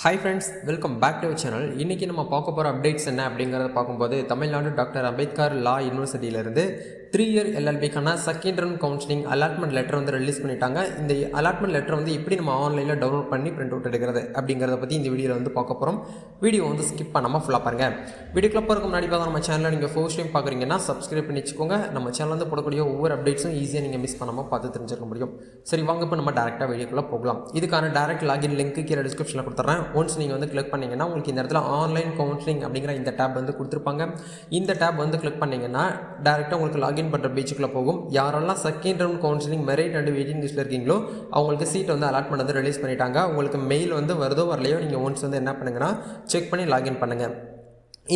Hi friends, welcome back to channel. இன்றைக்கி நம்ம பார்க்க போகிற அப்டேட்ஸ் என்ன அப்படிங்கிறத பார்க்கும்போது, தமிழ்நாடு டாக்டர் அம்பேத்கர் லா யூனிவர்சிட்டியிலேருந்து 3 இயர் எல்எல்பிக்கான second round counselling allotment letter வந்து ரிலீஸ் பண்ணிட்டாங்க. இந்த அலாட்மெண்ட் லெட்டர் வந்து எப்படி நம்ம ஆன்லைனில் டவுன்லோட் பண்ணி பிரிண்ட் அவுட் எடுக்கிறது அப்படிங்கிறத பற்றி இந்த வீடியோவில் வந்து பார்க்க போகிறோம். வீடியோ வந்து ஸ்கிப் பண்ணாமல் ஃபுல்லாக பாருங்கள். வீடியோக்குள்ள போகிறதுக்கு முன்னாடி பார்த்தா நம்ம சேனலில் நீங்கள் ஃபர்ஸ்ட் டைம் பார்க்குறீங்கன்னா சப்ஸ்கிரைப் பண்ணி வச்சுக்கோங்க. நம்ம சேனல் வந்து போடக்கூடிய ஒவ்வொரு அப்டேட்ஸும் ஈஸியாக நீங்கள் மிஸ் பண்ணாமல் பார்த்து தெரிஞ்சுக்க முடியும். சரி, வாங்க இப்போ நம்ம டேரெக்டாக வீடியோக்குள்ளே போகலாம். இதுக்கான டேரக்ட் லாகின் லிங்க் கீழே டிஸ்கிரிப்ஷனில் கொடுத்துட்றேன். ஒன்ஸ் நீங்கள் வந்து கிளிக் பண்ணிங்கன்னா உங்களுக்கு இந்த இடத்துல ஆன்லைன் கவுன்சிலிங் அப்படிங்கிற இந்த டேப் வந்து கொடுத்துருப்பாங்க. இந்த டேப் வந்து கிளிக் பண்ணிங்கன்னா டேரெக்டாக உங்களுக்கு லாகின் பண்ணுற பேஜுக்குள்ளே போகும். யாரெல்லாம் second round counselling merit and waiting லிஸ்ட்டில் இருக்கீங்களோ அவங்களுக்கு சீட் வந்து அலாட்மெண்ட் வந்து ரிலீஸ் பண்ணிட்டாங்க. உங்களுக்கு மெயில் வந்து வருதோ வரலையோ நீங்கள் ஒன்ஸ் வந்து என்ன பண்ணுங்கன்னா செக் பண்ணி லாகின் பண்ணுங்கள்.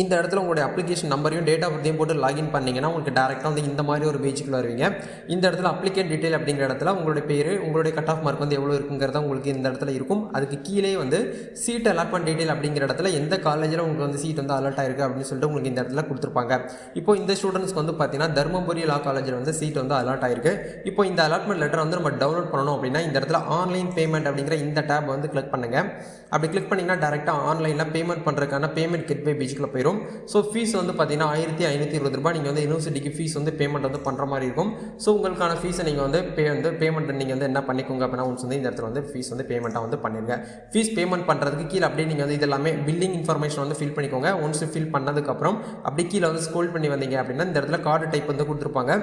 இந்த இடத்துல உங்களுடைய அப்ளிகேஷன் நம்பரையும் டேட் ஆஃப் பர்த்தையும் போட்டு லாகின் பண்ணிங்கன்னா உங்களுக்கு டேரெக்டாக வந்து இந்த மாதிரி ஒரு பேஜுக்குள்ள வருவீங்க. இந்த இடத்துல அப்ளிகேட் டீட்டெயில் அப்படிங்கிற இடத்துல உங்களுடைய பேர், உங்களுடைய கட் ஆஃப் மார்க் வந்து எவ்வளோ இருக்குங்கிறத உங்களுக்கு இந்த இடத்துல இருக்கும். அதுக்கு கீழே வந்து சீட் அலாட்மெண்ட் டீட்டெயில் அப்படிங்கிற இடத்துல எந்த காலேஜில் உங்களுக்கு வந்து சீட் வந்து அலாட் ஆயிருக்கு அப்படின்னு சொல்லிட்டு உங்களுக்கு இந்த இடத்துல கொடுத்துருப்பாங்க. இப்போ இந்த ஸ்டூடெண்ட்ஸ்க்கு வந்து பார்த்தீங்கன்னா தர்மபுரி லா காலேஜில் வந்து சீட் வந்து அலாட் ஆயிருக்கு. இப்போ இந்த அலாட்மெண்ட் லெட்டர் வந்து நம்ம டவுன்லோட் பண்ணணும் அப்படின்னா இந்த இடத்துல ஆன்லைன் பேமெண்ட் அப்படிங்கிற இந்த டேப் வந்து கிளிக் பண்ணுங்கள். அப்படி கிளிக் பண்ணிங்கன்னா டேரெக்டாக ஆன்லைனில் பேமெண்ட் பண்ணுறதுக்கான பேமெண்ட் கெட்வே பேஜுக்குள்ள போயிடும். ஸோ ஃபீஸ் வந்து பார்த்தீங்கன்னா 1520 ரூபாய் நீங்கள் வந்து யூனிவர்சிட்டிக்கு ஃபீஸ் வந்து பேமெண்ட் வந்து பண்ணுற மாதிரி இருக்கும். ஸோ உங்களுக்கான ஃபீஸை நீங்கள் வந்து பேமெண்ட் நீங்கள் வந்து என்ன பண்ணிக்கோங்க அப்படின்னா ஒன்ஸ் வந்து இந்த இடத்துல வந்து ஃபீஸ் வந்து பேமெண்ட்டாக வந்து பண்ணிடுங்க. ஃபீஸ் பேமெண்ட் பண்ணுறதுக்கு கீழே அப்படியே நீங்கள் வந்து இது எல்லாமே பில்லிங் இன்ஃபர்மேஷன் வந்து ஃபில் பண்ணிக்கோங்க. ஒன்ஸ் ஃபில் பண்ணதுக்கப்புறம் அப்படி கீழே வந்து ஸ்க்ரோல் பண்ணி வந்தீங்க அப்படின்னா இந்த இடத்துல கார்டு டைப் வந்து கொடுத்துருப்பாங்க.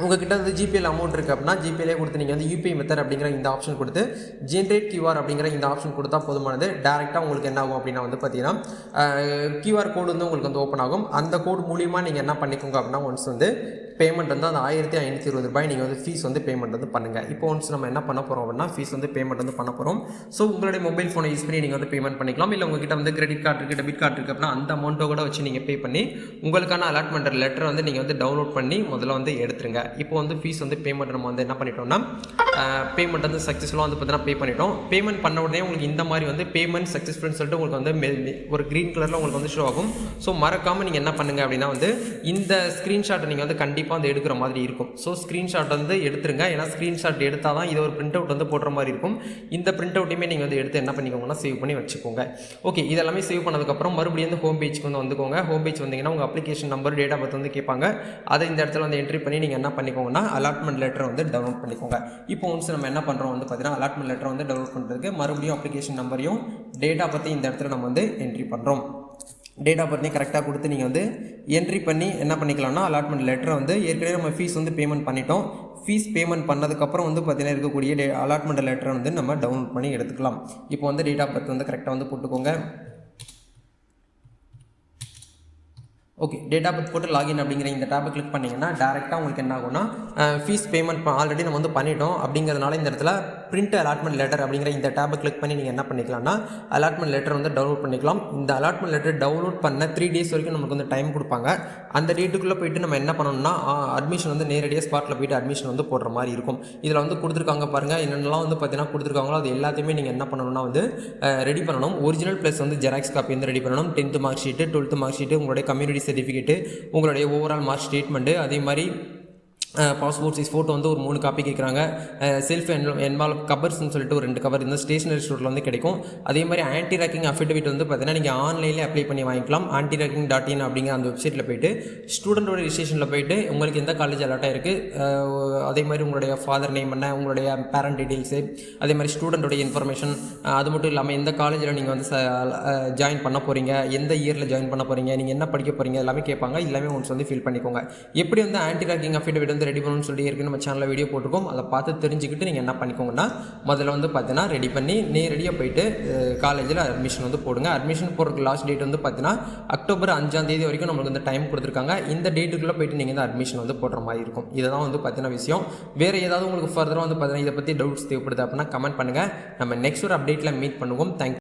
உங்கள்கிட்ட வந்து ஜிபேயில் அமௌண்ட் இருக்குது அப்படின்னா ஜிபேலே கொடுத்து நீங்கள் வந்து யூபிஐ மெத்தட் அப்படிங்கிற இந்த ஆப்ஷன் கொடுத்து ஜென்ரேட் கியூஆர் அப்படிங்கிற இந்த ஆப்ஷன் கொடுத்தா போதுமானது. டேரெக்டாக உங்களுக்கு என்ன ஆகும் அப்படின்னா வந்து பார்த்தீங்கன்னா கியூஆர் கோடு வந்து உங்களுக்கு வந்து ஓப்பன் ஆகும். அந்த கோடு மூலியமாக நீங்கள் என்ன பண்ணிக்கோங்க அப்படின்னா ஒன்ஸ் வந்து பேமெண்ட் வந்து அந்த 1520 ரூபாய் நீங்கள் வந்து ஃபீஸ் வந்து பேமெண்ட் வந்து பண்ணுங்கள். இப்போ ஒன்ஸ் நம்ம என்ன பண்ண போகிறோம் அப்படின்னா ஃபீஸ் வந்து பேமெண்ட் வந்து பண்ண போகிறோம். ஸோ உங்களுடைய மொபைல் ஃபோனை யூஸ் பண்ணி நீங்கள் வந்து பேமெண்ட் பண்ணிக்கலாம். இல்லை உங்கள்கிட்ட வந்து கிரெடிட் கார்டு இருக்குது, டெபிட் கார்டு இருக்குது அப்படின்னா அந்த அமௌண்ட்டை கூட வச்சு நீங்கள் பே பண்ணி உங்களுக்கான அலாட்மெண்ட் லெட்டர் வந்து நீங்கள் வந்து டவுன்லோட் பண்ணி முதல்ல வந்து எடுத்துருங்க. இப்போ வந்து ஃபீஸ் வந்து பேமெண்ட் நம்ம வந்து என்ன பண்ணிட்டோம்னா பேமெண்ட் வந்து சக்ஸஸ்ஃபுல்லாக வந்து பார்த்தீங்கன்னா பே பண்ணிட்டோம். பேமெண்ட் பண்ண உடனே உங்களுக்கு இந்த மாதிரி வந்து பேமெண்ட் சக்ஸஸ்ஃபுல்னு சொல்லிட்டு உங்களுக்கு வந்து ஒரு க்ரீன் கலரில் உங்களுக்கு வந்து ஷோ ஆகும். ஸோ மறக்காமல் நீங்கள் என்ன பண்ணுங்கள் அப்படின்னா வந்து இந்த ஸ்க்ரீன்ஷாட்டை நீங்கள் வந்து கண்டிப்பாக வந்து எடுக்கிற மாதிரி இருக்கும். ஸோ ஸ்க்ரீன்ஷாட் வந்து எடுத்துருங்க. ஏன்னா ஸ்க்ரீன்ஷாட் எடுத்தால் தான் இது ஒரு பிரிண்ட் அவுட் வந்து போடுற மாதிரி இருக்கும். இந்த பிரிண்ட் அவுட்டையுமே நீங்கள் வந்து எடுத்து என்ன பண்ணிக்கோங்கன்னா சேவ் பண்ணி வச்சுக்கோங்க. ஓகே, இதெல்லாமே சேவ் பண்ணதுக்கப்புறம் மறுபடியும் வந்து ஹோம் பேஜ்க்கு வந்து வந்துக்கோங்க. ஹோம் பேஜ் வந்தீங்கன்னா உங்கள் application number, date of birth வந்து கேட்பாங்க. அதை இந்த இடத்துல வந்து என்ட்ரி பண்ணி நீங்கள் என்ன பண்ணிக்கோங்கன்னா அலாட்மெண்ட் லெட்டர் வந்து டவுன்லோட் பண்ணிக்கோங்க. இப்போ ஒன்ஸ் நம்ம என்ன பண்ணுறோம் வந்து பார்த்தீங்கன்னா அலாட்மெண்ட் லெட்டர் வந்து டவுன்லோட் பண்ணுறதுக்கு மறுபடியும் அப்ளிகேஷன் நம்பரையும் டேட் ஆஃப் பர்த்தையும் இந்த இடத்துல நம்ம வந்து என்ட்ரி பண்ணுறோம். டேட் ஆஃப் பர்த்தையும் கரெக்டாக கொடுத்து நீங்கள் வந்து என்ட்ரி பண்ணி என்ன பண்ணிக்கலாம்னா அலாட்மெண்ட் லெட்டரை வந்து ஏற்கனவே நம்ம ஃபீஸ் வந்து பேமெண்ட் பண்ணிட்டோம். ஃபீஸ் பேமெண்ட் பண்ணதுக்கப்புறம் வந்து பார்த்தீங்கன்னா இருக்கக்கூடிய அலாட்மெண்ட் லெட்டரை வந்து நம்ம டவுன்லோட் பண்ணி எடுத்துக்கலாம். இப்போ வந்து டேட் ஆஃப் பர்த் வந்து கரெக்டாக வந்து போட்டுக்கோங்க. ஓகே, டேட் ஆஃப் பர்த் போட்டு லாகின் அப்படிங்கிற இந்த டேப்பை கிளிக் பண்ணிங்கன்னா டேரெக்டாக உங்களுக்கு என்ன ஆகும்னா ஃபீஸ் பேமெண்ட் ஆல்ரெடி நம்ம வந்து பண்ணிட்டோம் அப்படிங்கிறதுனால இந்த இடத்துல பிரிண்ட் அலாட்மெண்ட் லெட்டர் அப்படிங்கிற இந்த டேப்பை கிளிக் பண்ணி நீங்கள் என்ன பண்ணிக்கலாம்னா அலாட்மெண்ட் லெட்டர் வந்து டவுன்லோட் பண்ணிக்கலாம். இந்த அலாட்மெண்ட் லெட்டர் டவுன்லோட் பண்ண 3 days வரைக்கும் நமக்கு வந்து டைம் கொடுப்பாங்க. அந்த டேட்டுக்குள்ளே போயிட்டு நம்ம என்ன பண்ணணும்னா அட்மிஷன் வந்து நேரடியாக ஸ்பாட்டில் போய்ட்டு அட்மிஷன் வந்து போடுற மாதிரி இருக்கும். இதில் வந்து கொடுத்துருக்காங்க பாருங்கள், என்னென்னலாம் வந்து பார்த்தீங்கன்னா கொடுத்துருக்காங்களோ அது எல்லாத்தையுமே நீங்கள் என்ன பண்ணணும்னா வந்து ரெடி பண்ணணும். ஒரிஜினல் ப்ளஸ் வந்து ஜெராக்ஸ் காப்பி வந்து ரெடி பண்ணணும். 10th mark sheet, 12th mark sheet, உங்களுடைய கம்யூனிட்டி சர்டிஃபிகேட்டு, உங்களுடைய ஓவரால் மார்க் ஸ்டேட்மெண்ட்டு, அதே மாதிரி பாஸ்போர்ட் சைஸ் ஃபோட்டோ வந்து ஒரு 3 காப்பி கேட்குறாங்க. செல்ஃப் என்வால்வ் கவர்ஸ்னு சொல்லிட்டு ஒரு 2 கவர் இந்த ஸ்டேஷனரி ஸ்டோரில் வந்து கிடைக்கும். அதே மாதிரி ஆன்டி ரேக்கிங் அஃபிடவிட் வந்து பார்த்தீங்கன்னா நீங்கள் ஆன்லைனில் அப்ளை பண்ணி வாங்கிக்கலாம். antiracking.in அப்படிங்கிற அந்த வெப்சைட்டில் போய்ட்டு ஸ்டூடெண்டோட ரிஜிஸ்ட்ரேஷனில் போய்ட்டு உங்களுக்கு எந்த காலேஜ் அலாட்டாக இருக்குது, அதே மாதிரி உங்களுடைய ஃபாதர் நேம் என்ன, உங்களுடைய பேரண்ட் டீட்டெயில்ஸு, அதே மாதிரி ஸ்டூடெண்டோடைய இன்ஃபர்மேஷன், அது மட்டும் இல்லாமல் எந்த காலேஜில் நீங்கள் வந்து ஜாயின் பண்ண போகிறீங்க, எந்த இயரில் ஜாயின் பண்ண போகிறீங்க, நீங்கள் என்ன படிக்க போகிறீங்க எல்லாமே கேட்பாங்க. எல்லாமே ஒன்ஸ் வந்து ஃபில் பண்ணிக்கோங்க. எப்படி வந்து ஆன்டி ரேக்கிங் அஃபிடவிட் வந்து ரெடி பண்ணணும்னு சொல்லி இருக்கு நம்ம சேனலில் வீடியோ போட்டிருக்கோம். அதை பார்த்து தெரிஞ்சுக்கிட்டு நீங்கள் என்ன பண்ணிக்கோங்கன்னா முதல்ல வந்து பார்த்தீங்கன்னா ரெடி பண்ணி நேரடியாக போயிட்டு காலேஜில் அட்மிஷன் வந்து போடுங்க. அட்மிஷன் போடுறதுக்கு லாஸ்ட் டேட் வந்து பார்த்தீங்கன்னா அக்டோபர் 5ஆம் தேதி வரைக்கும் நம்மளுக்கு வந்து டைம் கொடுத்துருக்காங்க. இந்த டேட்டுக்குள்ளே போயிட்டு நீங்கள் வந்து அட்மிஷன் வந்து போடுற மாதிரி இருக்கும். இதுதான் வந்து பார்த்தீங்கன்னா விஷயம். வேறு ஏதாவது உங்களுக்கு ஃபர்தராக வந்து பார்த்தீங்கன்னா இதை பற்றி டவுட்ஸ் தேவைப்படுது அப்படின்னா கமெண்ட் பண்ணுங்கள். நம்ம நெக்ஸ்ட் ஒரு அப்டேட்டில் மீட் பண்ணுவோம். தேங்க்யூ.